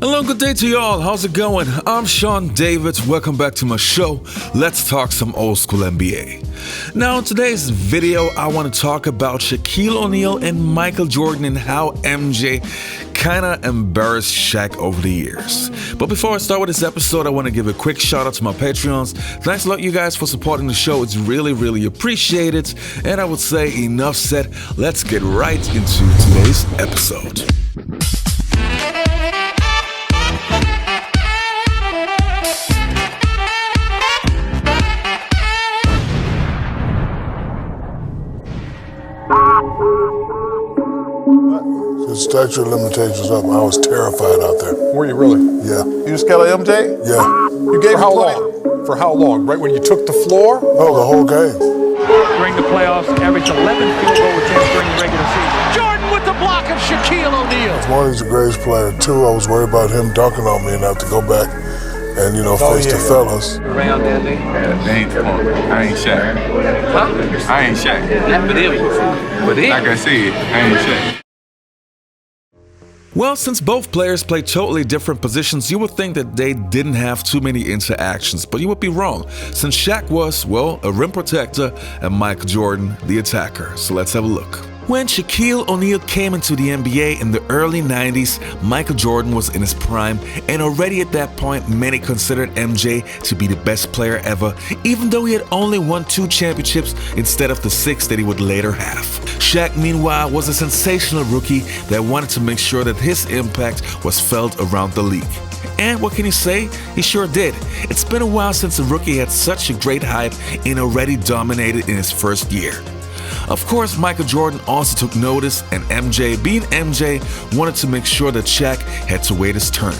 Hello, good day to y'all. How's it going? I'm Sean David. Welcome back to my show. Let's talk some old school NBA. Now, in today's video, I want to talk about Shaquille O'Neal and Michael Jordan and how MJ kind of embarrassed Shaq over the years. But before I start with this episode, I want to give a quick shout out to my Patreons. Thanks a lot, you guys, for supporting the show. It's really appreciated. And I would say enough said. Let's get right into today's episode. The statute of limitations up. I was terrified out there. Were you really? Yeah. You just got a MJ? Yeah. You gave for how long? For how long? Right when you took the floor? No, the whole game. During the playoffs, averaged 11 field goal attempts during the regular season. Jordan with the block of Shaquille O'Neal. One, he's the greatest player. Two, I was worried about him dunking on me and have to go back and, face the fellas. Around there, Lee? They ain't I ain't Shaq. Huh? I ain't Shaq. But him. Like I said, I ain't Shaq. Well, since both players play totally different positions, you would think that they didn't have too many interactions, but you would be wrong, since Shaq was, well, a rim protector and Michael Jordan, the attacker. So let's have a look. When Shaquille O'Neal came into the NBA in the early 90s, Michael Jordan was in his prime, and already at that point, many considered MJ to be the best player ever, even though he had only won 2 championships instead of the 6 that he would later have. Shaq, meanwhile, was a sensational rookie that wanted to make sure that his impact was felt around the league. And what can you say? He sure did. It's been a while since a rookie had such a great hype and already dominated in his first year. Of course, Michael Jordan also took notice, and MJ, being MJ, wanted to make sure that Shaq had to wait his turn.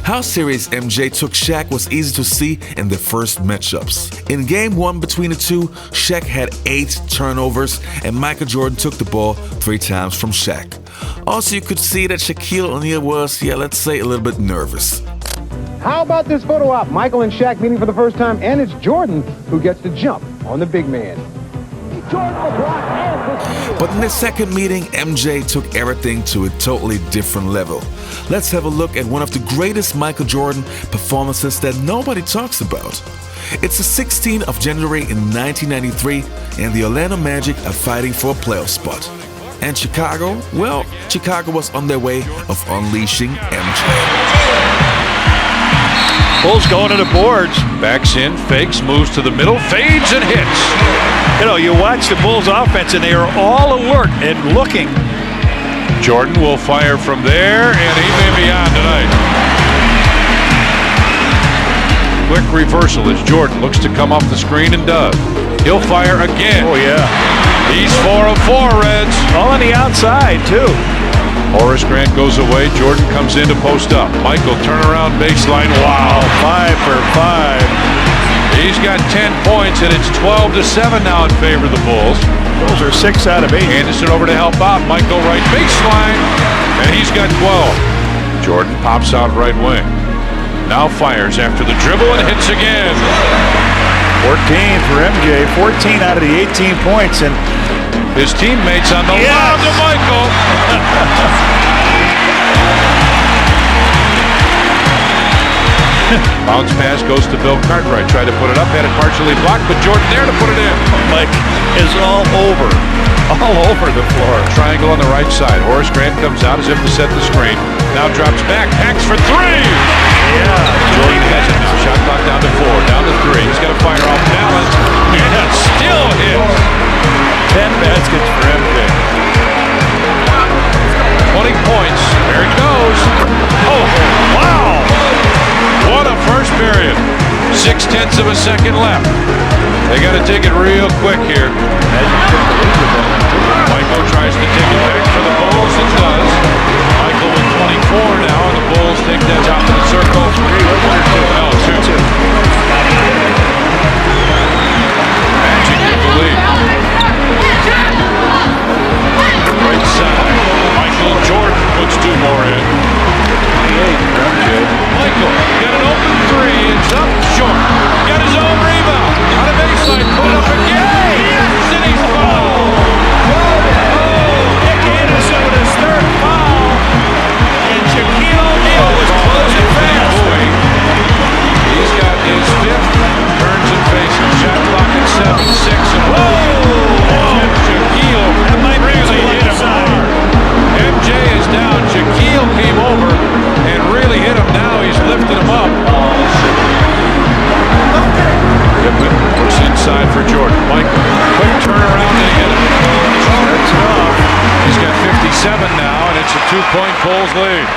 How serious MJ took Shaq was easy to see in the first matchups. In Game 1 between the two, Shaq had 8 turnovers, and Michael Jordan took the ball 3 times from Shaq. Also, you could see that Shaquille O'Neal was, let's say, a little bit nervous. How about this photo op? Michael and Shaq meeting for the first time, and it's Jordan who gets the jump on the big man. But in the second meeting, MJ took everything to a totally different level. Let's have a look at one of the greatest Michael Jordan performances that nobody talks about. It's the 16th of January in 1993, and the Orlando Magic are fighting for a playoff spot. And Chicago was on their way of unleashing MJ. Bulls going to the boards. Backs in, fakes, moves to the middle, fades and hits. You watch the Bulls offense and they are all alert and looking. Jordan will fire from there, and he may be on tonight. Quick reversal as Jordan looks to come off the screen and does. He'll fire again. Oh, yeah. He's 4 of 4, Reds. All on the outside, too. Horace Grant goes away. Jordan comes in to post up. Michael, turnaround baseline. Wow, 5 for 5. He's got 10 points, and it's 12-7 now in favor of the Bulls. Bulls are 6 out of 8. Anderson over to help out. Michael right baseline, and he's got 12. Jordan pops out right wing. Now fires after the dribble and hits again. 14 for MJ, 14 out of the 18 points, and his teammates on the lob to Michael. Bounce pass goes to Bill Cartwright. Tried to put it up, had it partially blocked, but Jordan there to put it in. Mike is all over the floor. Triangle on the right side. Horace Grant comes out as if to set the screen. Now drops back, hacks for 3. Yeah. Jordan has it now. Shot clock down to 4, down to 3. He's got to fire off balance. And it still hits. 10 baskets for MJ. 20 points. There he goes. Oh, wow. What a first period. 0.6 of a second left. They got to take it real quick here. Michael tries to take it back for the Bulls and does. Michael with 24 now, and the Bulls take that top of the circle. 2. Magic with the lead. Right side. Michael Jordan puts 2 more in. for MJ. Michael got an open three. It's up short. Got his own rebound. On a baseline. Put it up again. Yes! And he's fouled. Nick Anderson with his third foul. And Shaquille O'Neal was closing fast. He's got his fifth. Turns and faces. Shot clock at 7-6. And whoa! Shaquille. That might really hit him hard. MJ is down. Shaquille came over and really hit him. Now he's lifted him up. Pippen looks inside for Jordan. Michael, quick turnaround and hit him. That's tough. He's got 57 now, and it's a 2-point Bulls lead.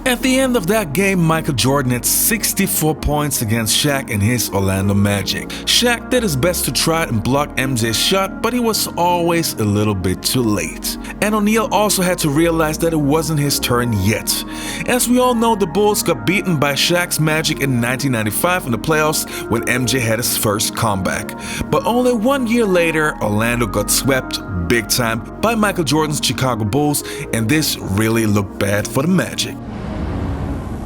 At the end of that game, Michael Jordan had 64 points against Shaq and his Orlando Magic. Shaq did his best to try and block MJ's shot, but he was always a little bit too late. And O'Neal also had to realize that it wasn't his turn yet. As we all know, the Bulls got beaten by Shaq's Magic in 1995 in the playoffs when MJ had his first comeback. But only 1 year later, Orlando got swept big time by Michael Jordan's Chicago Bulls, and this really looked bad for the Magic.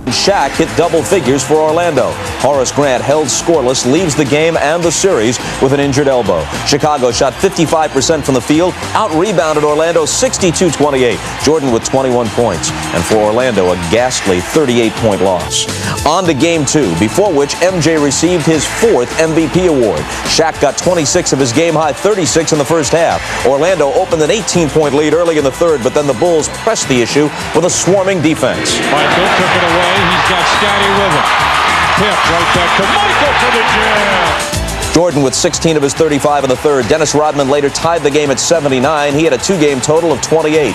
Shaq hit double figures for Orlando. Horace Grant held scoreless, leaves the game and the series with an injured elbow. Chicago shot 55% from the field, out-rebounded Orlando 62-28. Jordan with 21 points. And for Orlando, a ghastly 38-point loss. On to Game 2, before which MJ received his 4th MVP award. Shaq got 26 of his game-high 36 in the first half. Orlando opened an 18-point lead early in the third, but then the Bulls pressed the issue with a swarming defense. Michael took it away. He's got Scotty with him. Pip right back to Michael for the jam. Jordan with 16 of his 35 in the third. Dennis Rodman later tied the game at 79. He had a 2-game total of 28.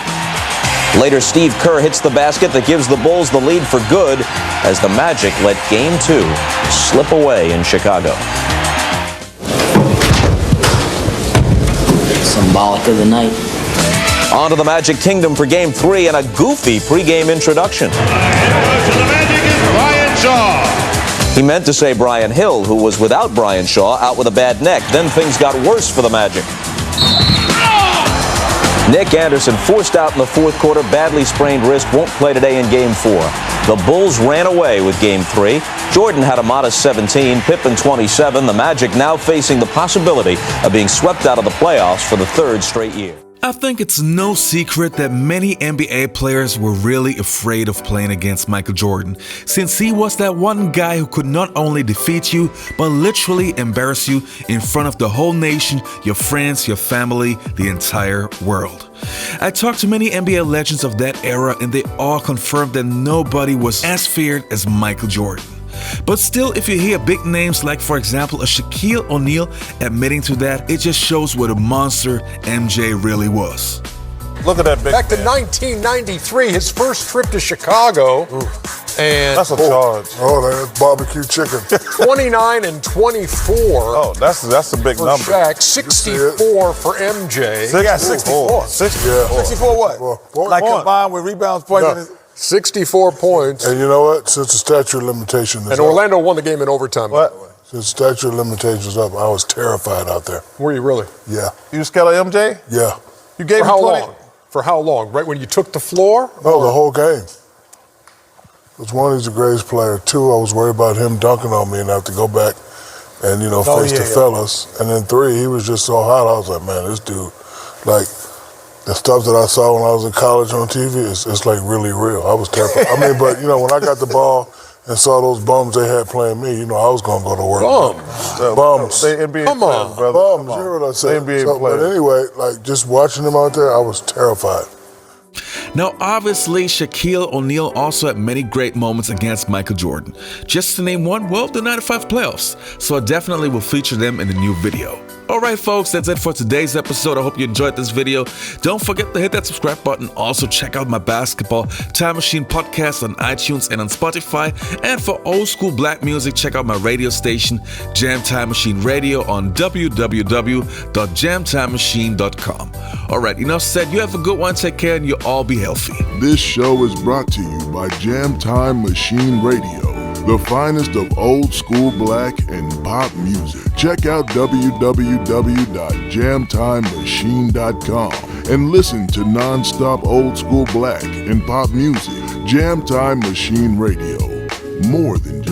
Later, Steve Kerr hits the basket that gives the Bulls the lead for good as the Magic let Game 2 slip away in Chicago. Symbolic of the night. On to the Magic Kingdom for Game 3 and a goofy pregame introduction. To the Magic is Brian Shaw. He meant to say Brian Hill, who was without Brian Shaw, out with a bad neck. Then things got worse for the Magic. Nick Anderson forced out in the fourth quarter, badly sprained wrist, won't play today in Game 4. The Bulls ran away with Game 3. Jordan had a modest 17, Pippen 27. The Magic now facing the possibility of being swept out of the playoffs for the third straight year. I think it's no secret that many NBA players were really afraid of playing against Michael Jordan, since he was that one guy who could not only defeat you, but literally embarrass you in front of the whole nation, your friends, your family, the entire world. I talked to many NBA legends of that era, and they all confirmed that nobody was as feared as Michael Jordan. But still, if you hear big names like, for example, a Shaquille O'Neal admitting to that, it just shows what a monster MJ really was. Look at that big Back to 1993, his first trip to Chicago. And that's a charge. Oh, that's barbecue chicken. 29 and 24. Oh, that's a big for number. Shaq, 64 for MJ. They got 64. 64 what? Like combined with rebounds, points. No. 64 points. And you know what? Since the statute of limitations is and Orlando won the game in overtime, by the way. Since the statute of limitations was up, I was terrified out there. Were you really? Yeah. You were scared of MJ? Yeah. You gave For him how 20? long? For how long? Right when you took the floor? No, the whole game. Because one, he's the greatest player. Two, I was worried about him dunking on me and have to go back and, face the fellas. And then three, he was just so hot. I was like, man, this dude, like, the stuff that I saw when I was in college on TV, it's like really real. I was terrified. I mean, but, when I got the ball and saw those bums they had playing me, I was going to go to work. Bums. They NBA Come on, players, brother. Bums, Come on. you hear what I said? NBA players. But anyway, like, just watching them out there, I was terrified. Now, obviously, Shaquille O'Neal also had many great moments against Michael Jordan. Just to name one, well, the 95 playoffs. So I definitely will feature them in the new video. Alright folks, that's it for today's episode. I hope you enjoyed this video. Don't forget to hit that subscribe button. Also check out my Basketball Time Machine podcast on iTunes and on Spotify. And for old school black music, check out my radio station, Jam Time Machine Radio, on www.jamtimemachine.com. Alright, enough said. You have a good one. Take care and you'll all be healthy. This show is brought to you by Jam Time Machine Radio, the finest of old school black and pop music. Check out www.jamtimemachine.com and listen to non-stop old school black and pop music Jam Time Machine Radio. More than just